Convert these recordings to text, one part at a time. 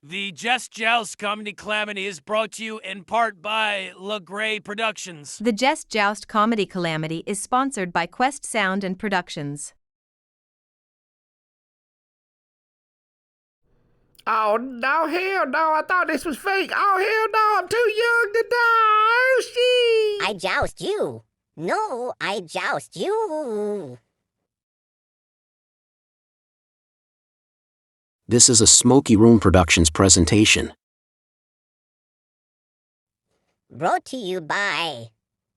The Just Joust comedy Calamity is brought to you in part by LaGray Productions. The Jest Joust comedy Calamity is sponsored by Quest Sound and Productions. Oh, no, hell no, I thought this was fake. Oh, hell no, I'm too young to die. Oh, I joust you. No, I joust you. This is a Smoky Room Productions presentation. Brought to you by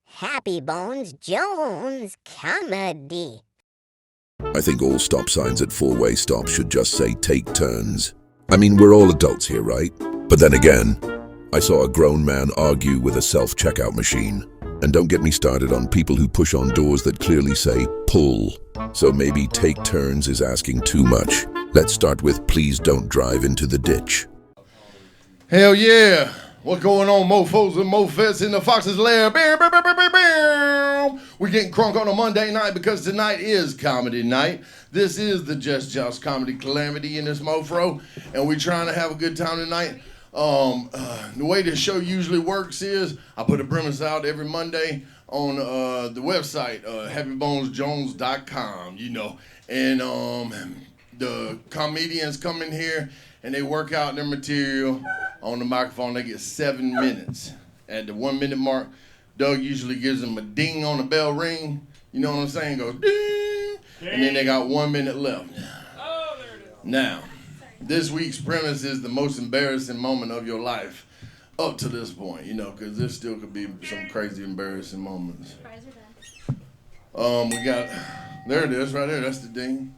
Happy Bones Jones Comedy. I think all stop signs at four-way stops should just say take turns. I mean, we're all adults here, right? But then again, I saw a grown man argue with a self-checkout machine. And don't get me started on people who push on doors that clearly say pull. So maybe take turns is asking too much. Let's start with please don't drive into the ditch. Hell yeah. What's going on, mofos and mofettes in the Fox's lair? Bam, bam, bam, bam, bam, bam. We're getting crunk on a Monday night because tonight is comedy night. This is the Just Joust comedy Calamity in this mofro, and we're trying to have a good time tonight. The way this show usually works is I put a premise out every Monday on the website, happybonesjones.com, you know, and the comedians come in here and they work out their material on the microphone. They get 7 minutes. At the 1 minute mark, Doug usually gives them a ding on the bell ring. You know what I'm saying? Goes ding, and then they got 1 minute left. Oh, there it is. Now, this week's premise is the most embarrassing moment of your life up to this point, you know, because there still could be some crazy embarrassing moments. We got, there it is right there, that's the ding.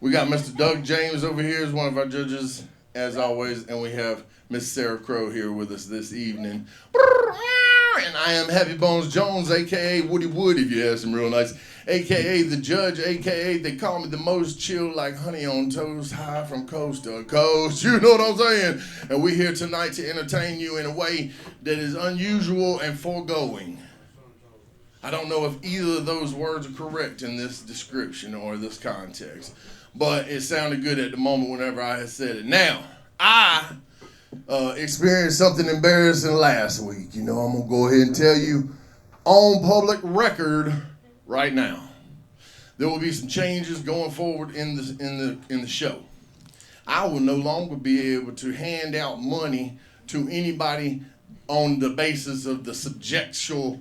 We got Mr. Doug James over here as one of our judges, as always, and we have Miss Sarah Crow here with us this evening. And I am Happy Bones Jones, a.k.a. Woody Wood, if you ask him real nice, a.k.a. the judge, a.k.a. they call me the most chill like honey on toast, high from coast to coast, you know what I'm saying? And we're here tonight to entertain you in a way that is unusual and foregoing. I don't know if either of those words are correct in this description or this context, but it sounded good at the moment whenever I had said it. Now, I experienced something embarrassing last week. You know, I'm gonna go ahead and tell you on public record right now. There will be some changes going forward in the show. I will no longer be able to hand out money to anybody on the basis of the subjectual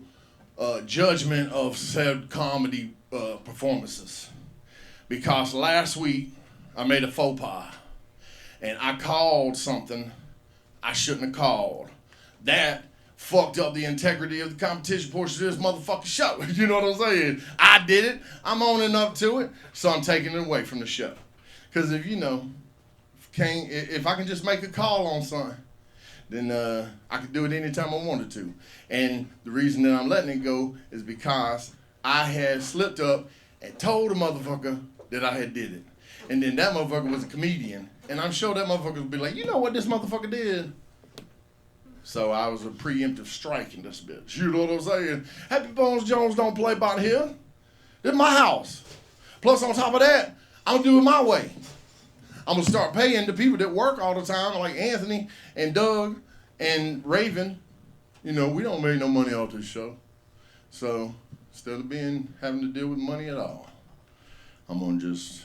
judgment of said comedy performances. Because last week I made a faux pas and I called something I shouldn't have called. That fucked up the integrity of the competition portion of this motherfucking show. You know what I'm saying? I did it. I'm owning up to it. So I'm taking it away from the show. Because if you know, if I can just make a call on something, then I could do it anytime I wanted to. And the reason that I'm letting it go is because I had slipped up and told the motherfucker that I had did it. And then that motherfucker was a comedian. And I'm sure that motherfucker would be like, you know what this motherfucker did? So I was a preemptive strike in this bitch. You know what I'm saying? Happy Bones Jones don't play about here. This is my house. Plus on top of that, I'm gonna do it my way. I'm gonna start paying the people that work all the time, like Anthony and Doug and Raven. You know, we don't make no money off this show. So instead of having to deal with money at all, I'm gonna just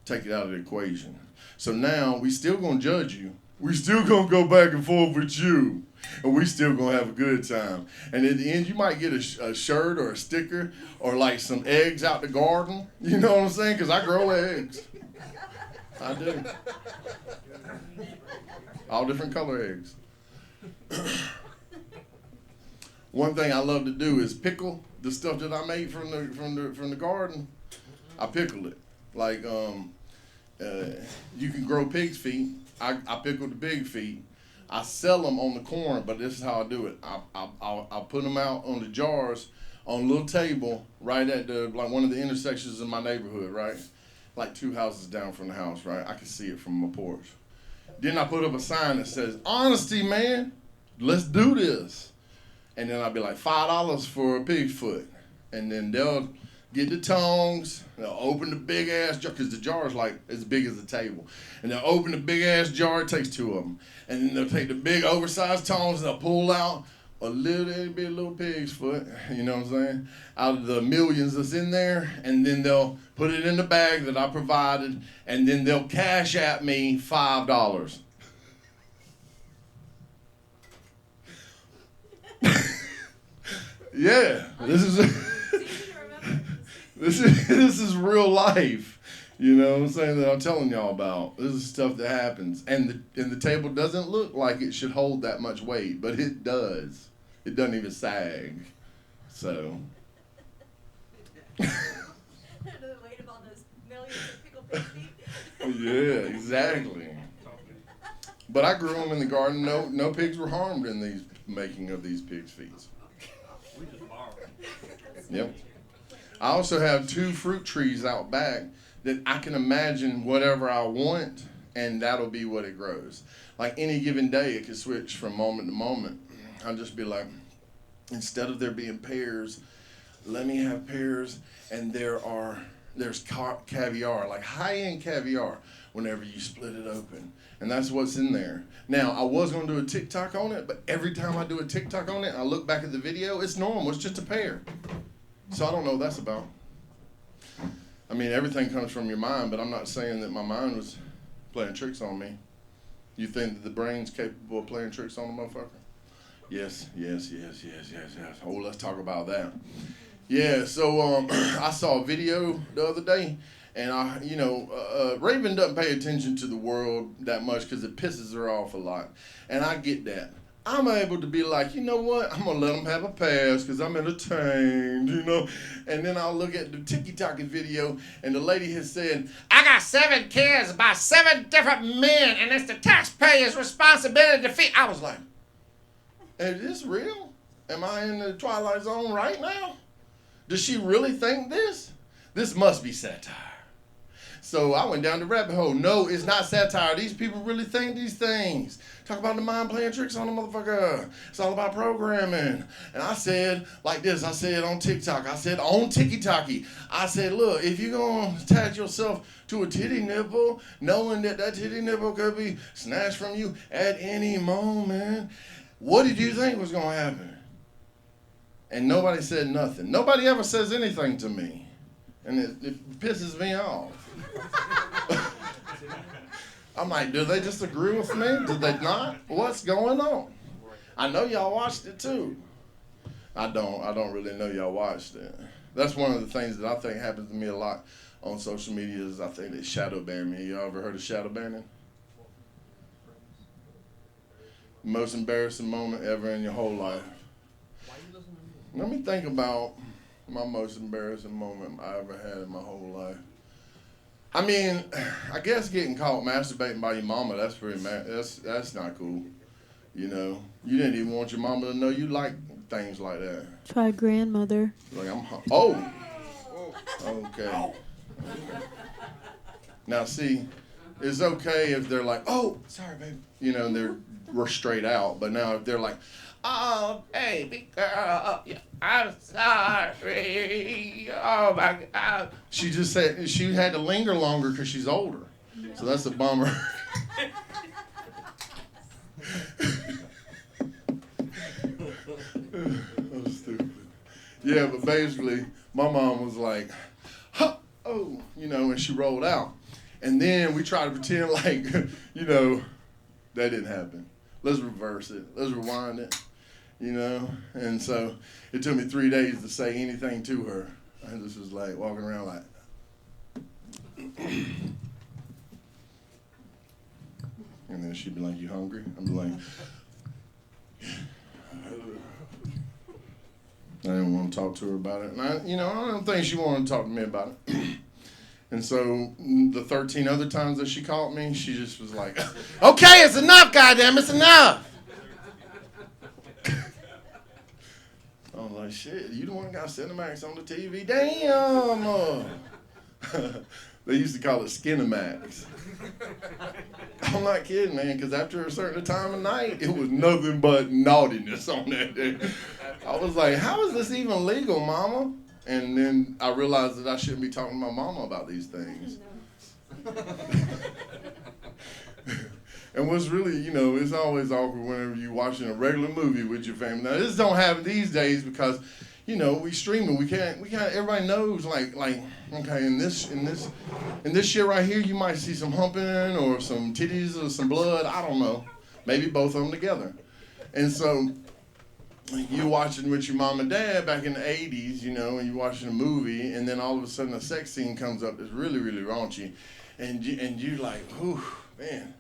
take it out of the equation. So now we still gonna judge you. We still gonna go back and forth with you. And we still gonna have a good time. And at the end, you might get a shirt or a sticker or like some eggs out the garden. You know what I'm saying? Because I grow eggs. I do. All different color eggs. One thing I love to do is pickle the stuff that I made from the garden. I pickle it. Like you can grow pig's feet. I pickle the big feet. I sell them on the corner, but this is how I do it. I'll put them out on the jars on a little table right at one of the intersections in my neighborhood, right? Like 2 houses down from the house, right? I can see it from my porch. Then I put up a sign that says, honesty, man, let's do this. And then I'll be like, $5 for a pig's foot. And then they'll get the tongs, they'll open the big ass jar, because the jar is like as big as the table. And they'll open the big ass jar, it takes 2 of them. And then they'll take the big oversized tongs and they'll pull out a little bit little pig's foot, you know what I'm saying, out of the millions that's in there, and then they'll put it in the bag that I provided, and then they'll cash at me $5. Yeah, this is real life. You know what I'm saying, that I'm telling y'all about. This is stuff that happens. And the table doesn't look like it should hold that much weight, but it does. It doesn't even sag. So. The weight of all those millions of pickled pig feet. Yeah, exactly. But I grew them in the garden. No pigs were harmed in these making of these pigs' feet. Yep. I also have 2 fruit trees out back that I can imagine whatever I want, and that'll be what it grows. Like any given day, it could switch from moment to moment. I'll just be like, instead of there being pears, let me have pears, and there's caviar, like high-end caviar, whenever you split it open. And that's what's in there. Now, I was going to do a TikTok on it, but every time I do a TikTok on it, I look back at the video, it's normal. It's just a pear. So I don't know what that's about. I mean, everything comes from your mind, but I'm not saying that my mind was playing tricks on me. You think that the brain's capable of playing tricks on the motherfucker? Yes. Oh, let's talk about that. Yeah, so I saw a video the other day, and Raven doesn't pay attention to the world that much because it pisses her off a lot, and I get that. I'm able to be like, you know what, I'm going to let them have a pass because I'm entertained, you know. And then I'll look at the Tiki-Taki video, and the lady has said, I got 7 kids by 7 different men, and it's the taxpayer's responsibility to feed. I was like, is this real? Am I in the Twilight Zone right now? Does she really think this? This must be satire. So I went down the rabbit hole. No, it's not satire. These people really think these things. Talk about the mind playing tricks on the motherfucker. It's all about programming. And I said like this. I said on TikTok. I said on Tiki-Taki. I said, look, if you're going to attach yourself to a titty nipple, knowing that titty nipple could be snatched from you at any moment, what did you think was going to happen? And nobody said nothing. Nobody ever says anything to me. And it pisses me off. I'm like, do they just agree with me? Do they not? What's going on? I know y'all watched it too. I don't really know y'all watched it. That's one of the things that I think happens to me a lot on social media is I think they shadow ban me. Y'all ever heard of shadow banning? Most embarrassing moment ever in your whole life. Let me think about my most embarrassing moment I ever had in my whole life. I mean, I guess getting caught masturbating by your mama, that's pretty that's not cool. You know, you didn't even want your mama to know you like things like that. Try grandmother. Like okay. Now see, it's okay if they're like, oh, sorry, baby. You know, we're straight out. But now if they're like, oh, baby girl, I'm sorry. Oh my God. She just said she had to linger longer because she's older. So that's a bummer. I'm stupid. Yeah, but basically, my mom was like, huh, oh, you know, and she rolled out. And then we tried to pretend like, you know, that didn't happen. Let's reverse it. Let's rewind it. You know, and so it took me 3 days to say anything to her. I just was like walking around like, and then she'd be like, "You hungry?" I'd be like, I didn't want to talk to her about it, and I don't think she wanted to talk to me about it. And so the 13 other times that she caught me, she just was like, "Okay, it's enough, goddamn, it's enough." I was like, shit, you the one that got Cinemax on the TV? Damn! They used to call it Skinemax. I'm not kidding, man, because after a certain time of night, it was nothing but naughtiness on that day. I was like, how is this even legal, mama? And then I realized that I shouldn't be talking to my mama about these things. And what's really, it's always awkward whenever you're watching a regular movie with your family. Now, this don't happen these days because, we streaming. We can't. Everybody knows, like, okay, in this shit right here, you might see some humping or some titties or some blood. I don't know. Maybe both of them together. And so you're watching with your mom and dad back in the 80s, and you're watching a movie, and then all of a sudden a sex scene comes up that's really, really raunchy. And you're like, whew, man.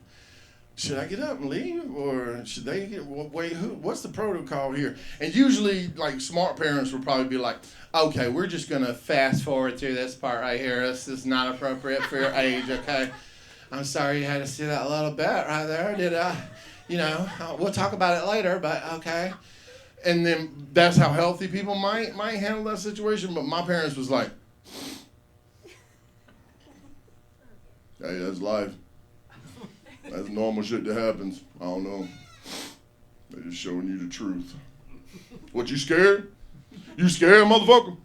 Should I get up and leave, or should they wait? What's the protocol here? And usually, like, smart parents will probably be like, okay, we're just gonna fast forward through this part right here. This is not appropriate for your age. Okay, I'm sorry you had to see that little bit right there. Did I? We'll talk about it later. But okay. And then that's how healthy people might handle that situation. But my parents was like, hey, that's life. That's normal shit that happens. I don't know. They're just showing you the truth. What, you scared? You scared, motherfucker?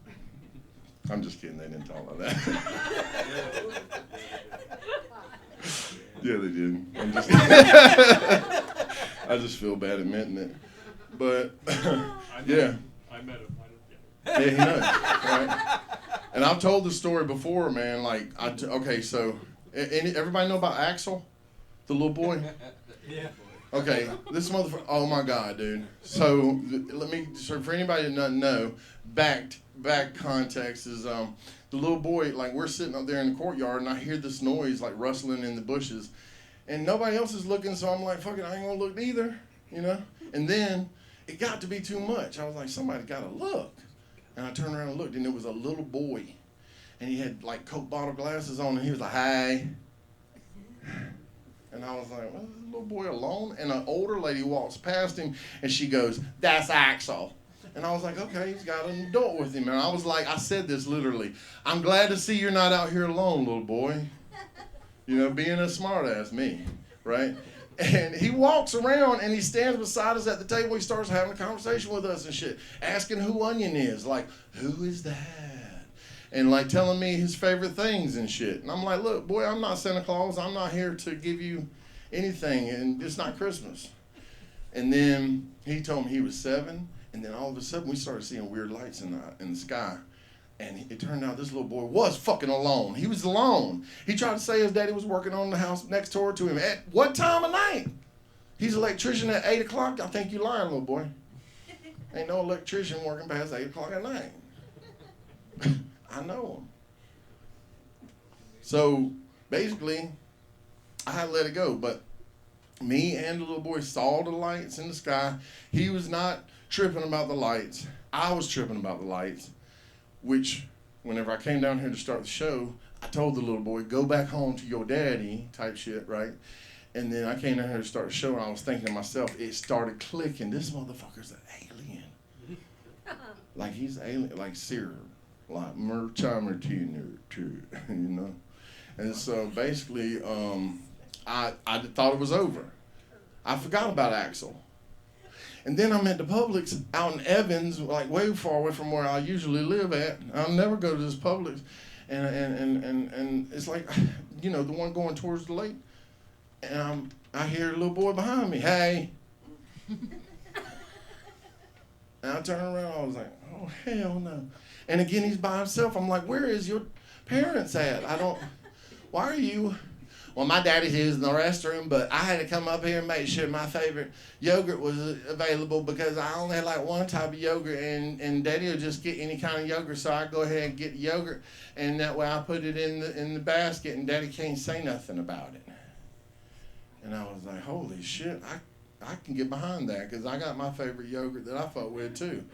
I'm just kidding. They didn't talk like that. Yeah, they did. I'm just I just feel bad admitting it. But, yeah. I met him. Yeah, he knows, right? And I've told the story before, man. Like, okay, so, everybody know about Axel? The little boy? Yeah. Okay, this motherfucker, oh my God, dude. So for anybody that doesn't know, back context is the little boy, like, we're sitting up there in the courtyard and I hear this noise like rustling in the bushes and nobody else is looking, so I'm like, fuck it, I ain't gonna look either, And then it got to be too much. I was like, somebody gotta look. And I turned around and looked and it was a little boy and he had like Coke bottle glasses on and he was like, hi. And I was like, well, is this little boy alone? And an older lady walks past him, and she goes, that's Axel. And I was like, okay, he's got an adult with him. And I was like, I said this literally, I'm glad to see you're not out here alone, little boy. Being a smart ass me, right? And he walks around, and he stands beside us at the table. He starts having a conversation with us and shit, asking who Onion is. Like, who is that? And like telling me his favorite things and shit. And I'm like, look, boy, I'm not Santa Claus. I'm not here to give you anything, and it's not Christmas. And then he told me he was 7, and then all of a sudden we started seeing weird lights in the sky. And it turned out this little boy was fucking alone. He was alone. He tried to say his daddy was working on the house next door to him. At what time of night? He's an electrician at 8 o'clock. I think you lying, little boy. Ain't no electrician working past 8 o'clock at night. I know him. So basically, I had to let it go. But me and the little boy saw the lights in the sky. He was not tripping about the lights. I was tripping about the lights, which whenever I came down here to start the show, I told the little boy, go back home to your daddy type shit, right? And then I came down here to start the show, and I was thinking to myself, it started clicking. This motherfucker's an alien. Like he's alien, like Seer. Like Merchamer too, And so basically, I thought it was over. I forgot about Axel. And then I'm at the Publix out in Evans, like way far away from where I usually live at. I'll never go to this Publix. And it's like, the one going towards the lake. And I hear a little boy behind me, hey. And I turn around, I was like, oh, hell no. And again, he's by himself. I'm like, where is your parents at? Why are you? Well, my daddy's using the restroom, but I had to come up here and make sure my favorite yogurt was available because I only had like one type of yogurt, and daddy will just get any kind of yogurt, so I go ahead and get yogurt, and that way I put it in the basket, and daddy can't say nothing about it. And I was like, holy shit, I can get behind that because I got my favorite yogurt that I fuck with too.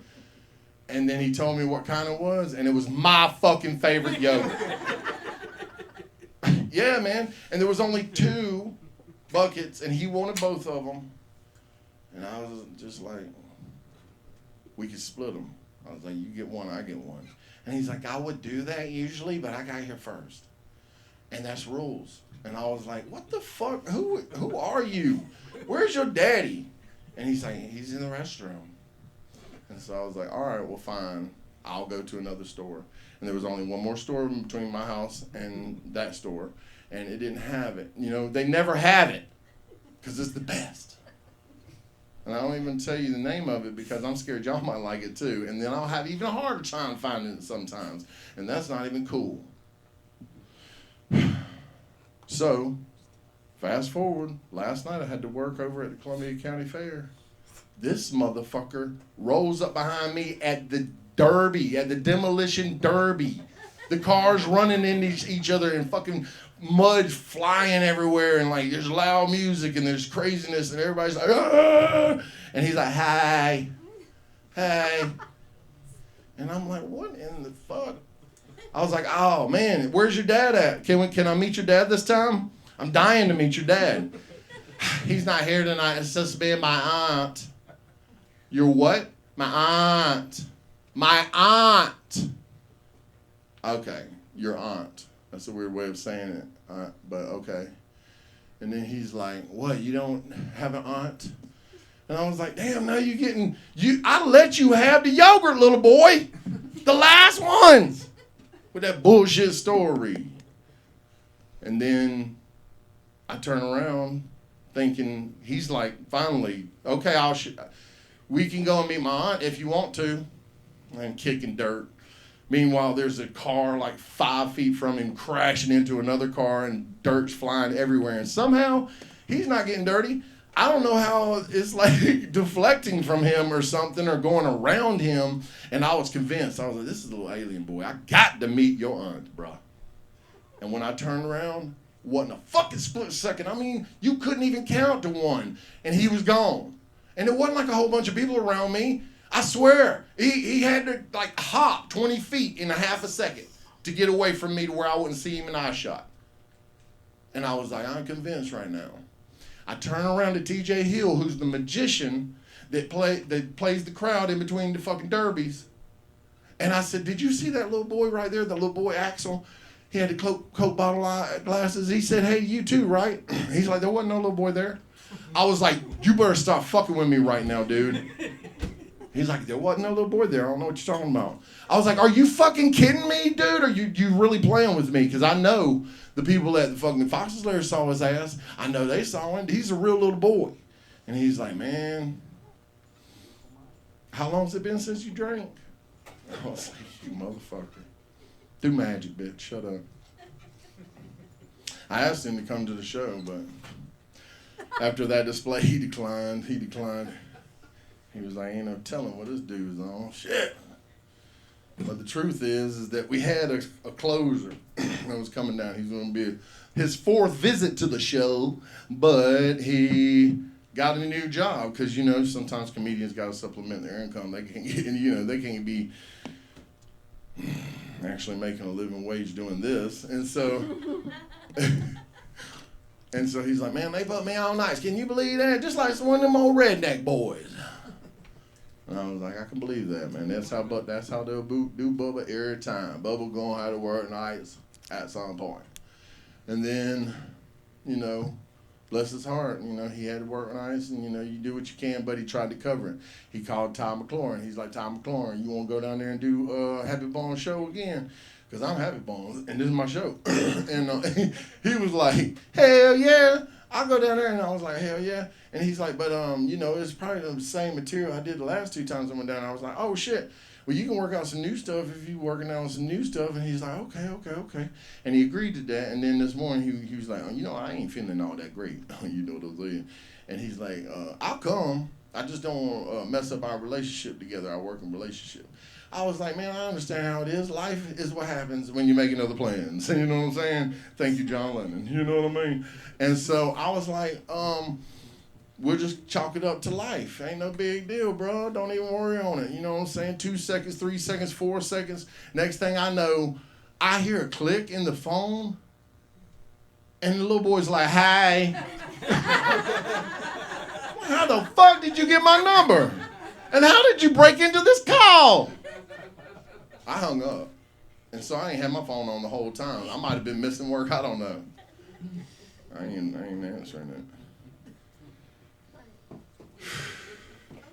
And then he told me what kind it was, and it was my fucking favorite yogurt. Yeah, man. And there was only 2 buckets, and he wanted both of them. And I was just like, we could split them. I was like, you get one, I get one. And he's like, I would do that usually, but I got here first. And that's rules. And I was like, what the fuck? Who are you? Where's your daddy? And he's like, he's in the restroom. And so I was like, all right, well, fine. I'll go to another store. And there was only one more store between my house and that store, and it didn't have it. You know, they never have it because it's the best. And I don't even tell you the name of it because I'm scared y'all might like it too. And then I'll have even a harder time finding it sometimes. And that's not even cool. So, fast forward, last night I had to work over at the Columbia County Fair. This motherfucker rolls up behind me at the derby, at the demolition derby. The cars running into each other and fucking mud flying everywhere, and like there's loud music and there's craziness and everybody's like, ah! And he's like, hey, hey. And I'm like, what in the fuck? I was like, oh man, where's your dad at? Can I meet your dad this time? I'm dying to meet your dad. He's not here tonight. It's just being my aunt. Your what? My aunt. My aunt. Okay, your aunt. That's a weird way of saying it, but okay. And then he's like, what, you don't have an aunt? And I was like, damn, now you're getting, I let you have the yogurt, little boy. The last ones. With that bullshit story. And then I turn around thinking, he's like, finally, okay, we can go and meet my aunt if you want to. I'm kicking dirt. Meanwhile, there's a car like 5 feet from him crashing into another car and dirt's flying everywhere. And somehow, he's not getting dirty. I don't know how it's like deflecting from him or something or going around him. And I was convinced. I was like, this is a little alien boy. I got to meet your aunt, bro. And when I turned around, wasn't a fucking split second. I mean, you couldn't even count to one. And he was gone. And it wasn't like a whole bunch of people around me. I swear, he had to like hop 20 feet in a half a second to get away from me to where I wouldn't see him in eye shot. And I was like, I'm convinced right now. I turn around to TJ Hill, who's the magician that plays the crowd in between the fucking derbies. And I said, did you see that little boy right there, the little boy Axel? He had the Coke bottle glasses. He said, hey, you too, right? He's like, there wasn't no little boy there. I was like, you better stop fucking with me right now, dude. He's like, there wasn't no little boy there. I don't know what you're talking about. I was like, are you fucking kidding me, dude? Or you really playing with me? Because I know the people at the fucking Fox's Lair saw his ass. I know they saw him. He's a real little boy. And he's like, man, how long's it been since you drank? I was like, you motherfucker. Do magic, bitch. Shut up. I asked him to come to the show, but after that display, he declined. He was like, ain't no telling what this dude's on. Shit. But the truth is that we had a closer that was coming down. He's going to be his fourth visit to the show, but he got a new job because, you know, sometimes comedians got to supplement their income. They can't get, you know, they can't be actually making a living wage doing this. And so he's like, man, they put me on ice. Can you believe that? Just like one of them old redneck boys. And I was like, I can believe that, man. That's how they'll do Bubba every time. Bubba going how to work nights at some point. And then, you know, bless his heart, you know, he had to work nights, and, you know, you do what you can, but he tried to cover it. He called Ty McLaurin. He's like, Ty McLaurin, you want to go down there and do Happy Bones show again? Because I'm Happy Bones, and this is my show. And he was like, hell yeah. I'll go down there. And I was like, hell yeah. And he's like, but, you know, it's probably the same material I did the last 2 times I went down. I was like, oh, shit. Well, you can work out some new stuff if you're working out some new stuff. And he's like, okay. And he agreed to that. And then this morning he was like, oh, you know, I ain't feeling all that great. You know what I'm saying? And he's like, I'll come. I just don't want to mess up our relationship together, our working relationship. I was like, man, I understand how it is. Life is what happens when you're making other plans. You know what I'm saying? Thank you, John Lennon. You know what I mean? And so I was like, we'll just chalk it up to life. Ain't no big deal, bro. Don't even worry on it. You know what I'm saying? 2 seconds, 3 seconds, 4 seconds. Next thing I know, I hear a click in the phone, and the little boy's like, hi. How the fuck did you get my number? And how did you break into this call? I hung up. And so I ain't had my phone on the whole time. I might have been missing work. I don't know. I ain't answering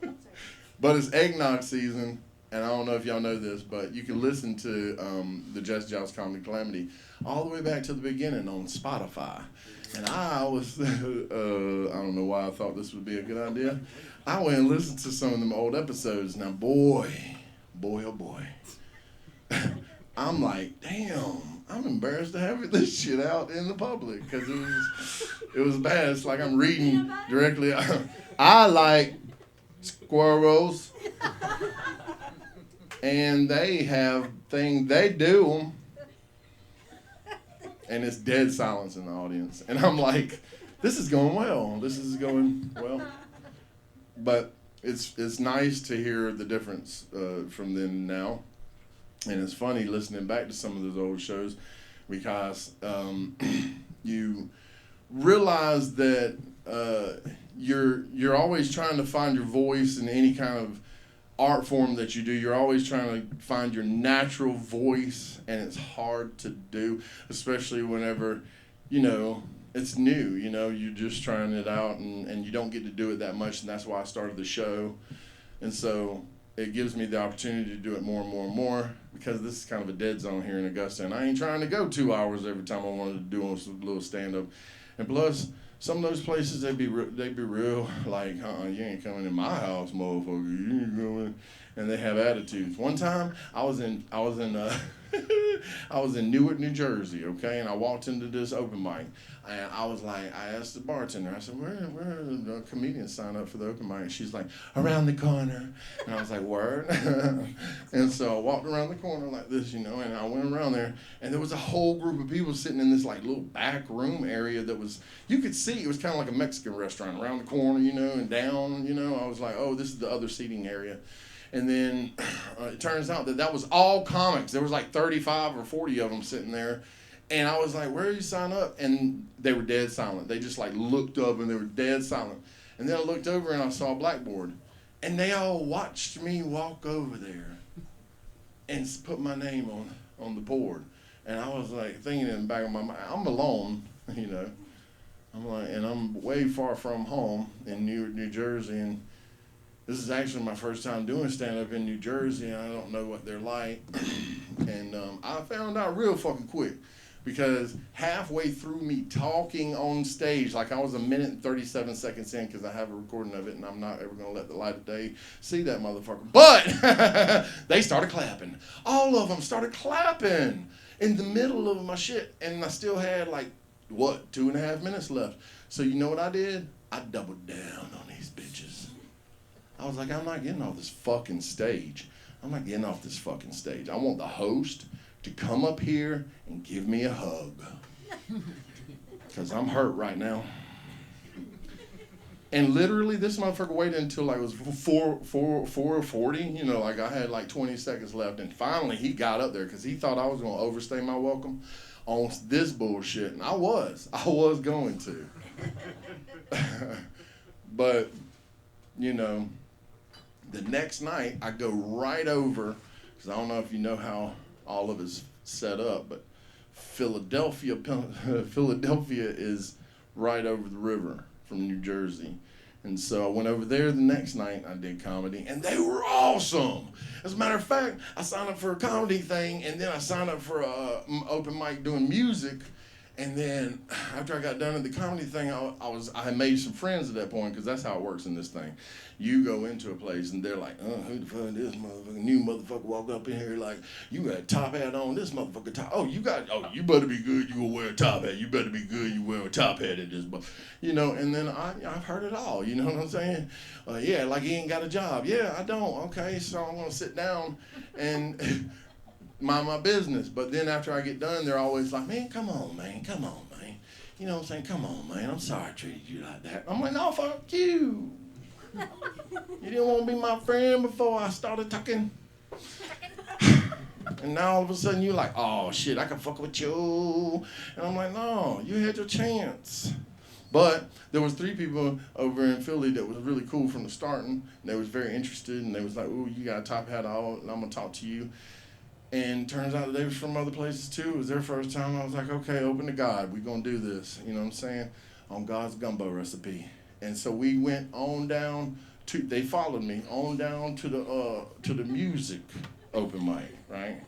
it. But it's eggnog season, and I don't know if y'all know this, but you can listen to the Jest, Joust, Comedy, Calamity all the way back to the beginning on Spotify. And I was, I don't know why I thought this would be a good idea. I went and listened to some of them old episodes. Now, boy, oh boy. I'm like, damn, I'm embarrassed to have this shit out in the public because it was bad. It's like I'm reading directly. I like squirrels, and they have things, they do them, and it's dead silence in the audience. And I'm like, this is going well. This is going well. But it's nice to hear the difference from then and now. And it's funny listening back to some of those old shows because you realize that you're always trying to find your voice in any kind of art form that you do. You're always trying to find your natural voice, and it's hard to do, especially whenever, it's new. You're just trying it out, and you don't get to do it that much, and that's why I started the show. And so it gives me the opportunity to do it more and more and more because this is kind of a dead zone here in Augusta, and I ain't trying to go 2 hours every time I wanted to do a little stand-up. And plus, some of those places, they'd be real like, you ain't coming in my house, motherfucker. You ain't coming. And they have attitudes. One time, I was in Newark, New Jersey, okay, and I walked into this open mic, and I was like, I asked the bartender, I said, where the comedians sign up for the open mic? And she's like, around the corner. And I was like, word? And so I walked around the corner like this, and I went around there, and there was a whole group of people sitting in this like little back room area that was, you could see, it was kind of like a Mexican restaurant around the corner, and down, I was like, oh, this is the other seating area. And then it turns out that was all comics. There was like 35 or 40 of them sitting there. And I was like, where do you sign up? And they were dead silent. They just like looked up and they were dead silent. And then I looked over and I saw a blackboard. And they all watched me walk over there and put my name on the board. And I was like thinking in the back of my mind, I'm alone, I'm like, and I'm way far from home in Newark, New Jersey. And this is actually my first time doing stand-up in New Jersey, and I don't know what they're like. And I found out real fucking quick because halfway through me talking on stage, like I was 1 minute and 37 seconds in because I have a recording of it, and I'm not ever going to let the light of day see that motherfucker. But they started clapping. All of them started clapping in the middle of my shit, and I still had 2.5 minutes left. So you know what I did? I doubled down on these bitches. I was like, I'm not getting off this fucking stage. I'm not getting off this fucking stage. I want the host to come up here and give me a hug. Because I'm hurt right now. And literally, this motherfucker waited until it was 4:40. I had 20 seconds left. And finally, he got up there because he thought I was going to overstay my welcome on this bullshit. And I was going to. But, the next night, I go right over, because I don't know if you know how all of it's set up, but Philadelphia is right over the river from New Jersey. And so I went over there the next night, I did comedy, and they were awesome. As a matter of fact, I signed up for a comedy thing, and then I signed up for a open mic doing music. And then after I got done at the comedy thing, I had made some friends at that point because that's how it works in this thing. You go into a place and they're like, who the fuck is this motherfucker? New motherfucker walk up in here like, you got a top hat on, this motherfucker top. You better be good, you will wear a top hat. You better be good, you wear a top hat at this. And then I've heard it all, you know what I'm saying? Yeah, like he ain't got a job. Yeah, I don't. Okay, so I'm going to sit down and mind my business. But then after I get done, they're always like, man, come on, man. You know what I'm saying? Come on, man. I'm sorry I treated you like that. I'm like, no, fuck you. You didn't want to be my friend before I started talking. And now all of a sudden you're like, oh shit, I can fuck with you. And I'm like, no, you had your chance. But there was 3 people over in Philly that was really cool from the starting. They was very interested, and they was like, ooh, you got a top hat on, and I'm gonna talk to you. And turns out that they was from other places too. It was their first time. I was like, okay, open to God. We're going to do this. You know what I'm saying? On God's gumbo recipe. And so we went on down they followed me on down to the music open mic, right?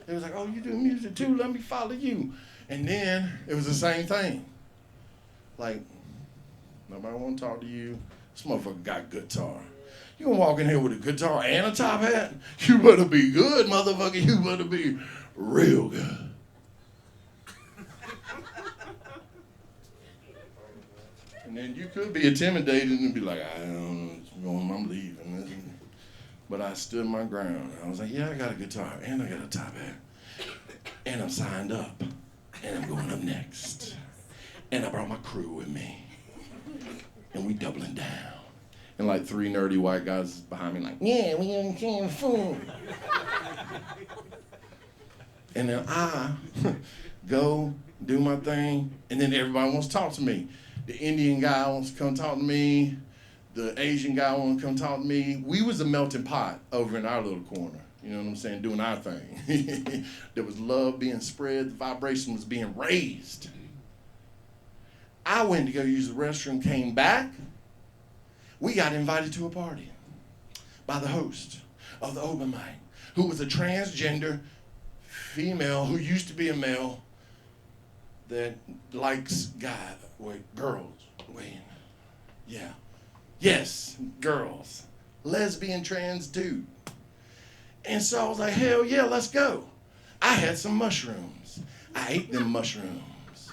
They was like, oh, you do music too? Let me follow you. And then it was the same thing. Like, nobody want to talk to you. This motherfucker got guitar. You gonna walk in here with a guitar and a top hat? You better be good, motherfucker. You better be real good. And then you could be intimidated and be like, I don't know, I'm leaving. But I stood my ground. I was like, yeah, I got a guitar and I got a top hat. And I'm signed up. And I'm going up next. And I brought my crew with me. And we doubling down. And like 3 nerdy white guys behind me like, yeah, we ain't can fool. And then I go do my thing, and then everybody wants to talk to me. The Indian guy wants to come talk to me. The Asian guy wants to come talk to me. We was a melting pot over in our little corner. You know what I'm saying? Doing our thing. There was love being spread. The vibration was being raised. I went to go use the restroom, came back. We got invited to a party by the host of the open mic, who was a transgender female who used to be a male that likes girls. Yeah. Yes, girls. Lesbian trans dude. And so I was like, hell yeah, let's go. I had some mushrooms. I ate them mushrooms.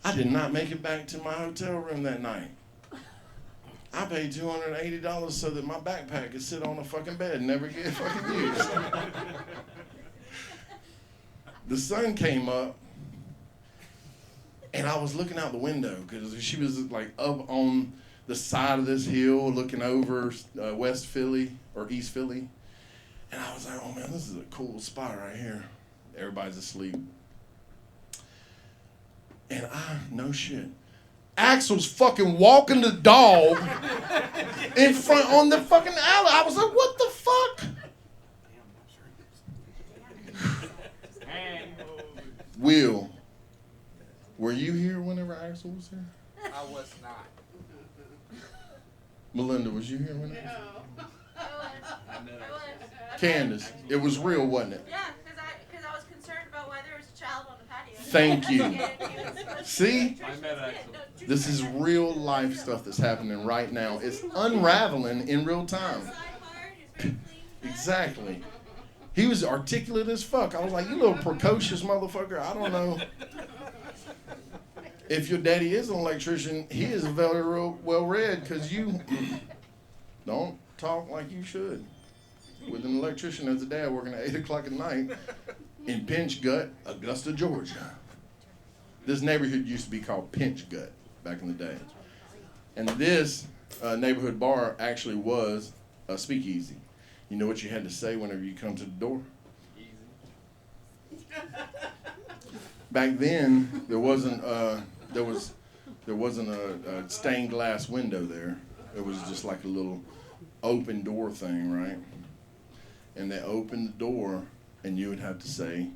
I did not make it back to my hotel room that night. I paid $280 so that my backpack could sit on a fucking bed and never get fucking used. The sun came up, and I was looking out the window because she was like up on the side of this hill looking over West Philly or East Philly. And I was like, oh man, this is a cool spot right here. Everybody's asleep. And no shit. Axel's fucking walking the dog in front on the fucking alley. I was like, what the fuck? Will, were you here whenever Axel was here? I was not. Melinda, was you here whenever? No. I was. Candace, it was real, wasn't it? Yeah, because I was concerned about why there was a child on the patio. Thank you. And he was supposed to See? be I met Axel. This is real life stuff that's happening right now. It's unraveling in real time. Sidebar, he's very clean. Exactly. He was articulate as fuck. I was like, you little precocious motherfucker. I don't know. If your daddy is an electrician, he is very well read because you don't talk like you should. With an electrician as a dad working at 8 o'clock at night in Pinch Gut, Augusta, Georgia. This neighborhood used to be called Pinch Gut back in the day. And this neighborhood bar actually was a speakeasy. You know what you had to say whenever you come to the door? Back then, there wasn't a stained glass window there. It was just like a little open door thing, right? And they opened the door, and you would have to say,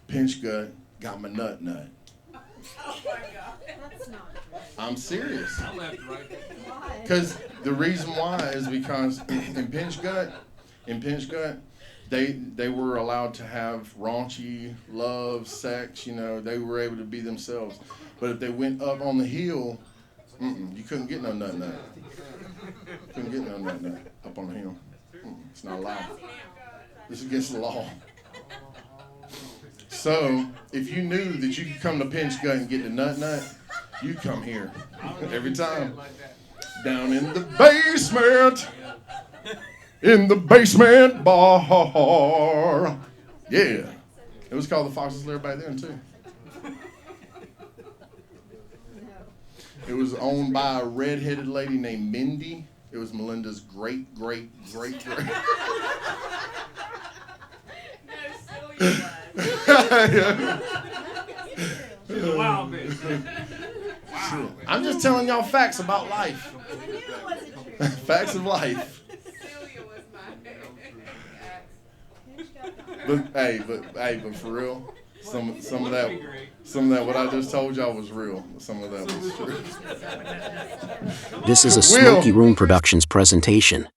Pinch Gut got my nut nut. Oh my God. That's not true. I'm serious. I left right there. Why? Because the reason why is because in Pinch Gut, they were allowed to have raunchy love, sex, you know, they were able to be themselves. But if they went up on the hill, you couldn't get no nut nut. Couldn't get no nut nut up on the hill. It's not allowed. This is against the law. So if you knew that you could come to Pinch Gut and get the nut nut, you'd come here every time. Down in the basement. In the basement bar. Yeah. It was called the Fox's Lair back then, too. It was owned by a redheaded lady named Mindy. It was Melinda's great. She's a wild bitch. Wow. I'm just telling y'all facts about life. I knew it wasn't true. Facts of life. Celia was my ex. But for real, Some of that what I just told y'all was real. Some of that was true. This is a Will. Smoky Room Productions presentation.